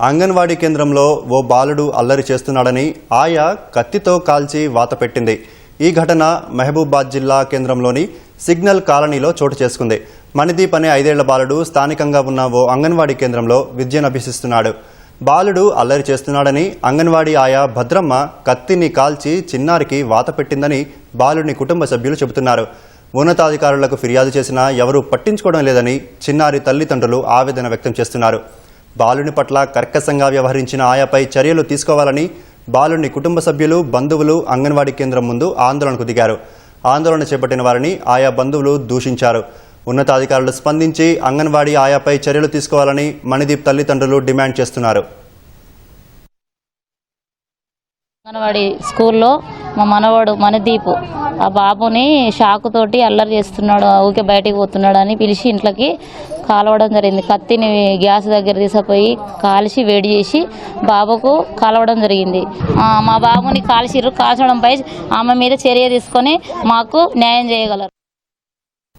అంగన్వాడీ కేంద్రంలో ఓ బాలుడు అల్లరి చేస్తున్నాడని ఆయా కత్తితో కాల్చి వాత పెట్టింది. ఈ ఘటన మహబూబాబాద్ జిల్లా కేంద్రంలోని సిగ్నల్ కాలనీలో చోటు చేసుకుంది. మణిదీప్ అనే 5 ఏళ్ల బాలుడు స్థానికంగా ఉన్న ఓ అంగన్వాడీ కేంద్రంలో విద్యను అభ్యసిస్తున్నాడు. బాలుడు అల్లరి చేస్తున్నాడని అంగన్వాడీ ఆయా భద్రమ్మ కత్తిని కాల్చి చిన్నారికి వాత పెట్టిందని బాలుడిని కుటుంబ సభ్యులు చెబుతున్నారు. ఉన్నతాధికారులకు ఫిర్యాదు చేసినా ఎవరూ పట్టించుకోవడం లేదని చిన్నారి తల్లిదండ్రులు ఆవేదన వ్యక్తం చేస్తున్నారు. బాలుని పట్ల కర్కశంగా వ్యవహరించిన ఆయాపై చర్యలు తీసుకోవాలని బాలుని కుటుంబ సభ్యులు, బంధువులు అంగన్వాడీ కేంద్రం ముందు ఆందోళనకు దిగారు. ఆందోళన చేపట్టిన వారిని ఆయా బంధువులు దూషించారు. ఉన్నతాధికారులు స్పందించి అంగన్వాడీ ఆయాపై చర్యలు తీసుకోవాలని మణిదీప్ తల్లిదండ్రులు డిమాండ్ చేస్తున్నారు. అంగన్వాడీ స్కూల్లో మా మనవాడు మణిదీప్ ఆ బాబుని షాకుతోటి అల్లరి చేస్తున్నాడు, ఊకే బయటికి పోతున్నాడు అని పిలిచి ఇంట్లోకి కాలవడం జరిగింది. కత్తిని గ్యాస్ దగ్గర తీసుకుపోయి కాల్చి వేడి చేసి బాబుకు కాలవడం జరిగింది. మా బాబుని కాల్చడంపై ఆమె మీద చర్య తీసుకొని మాకు న్యాయం చేయగలరు.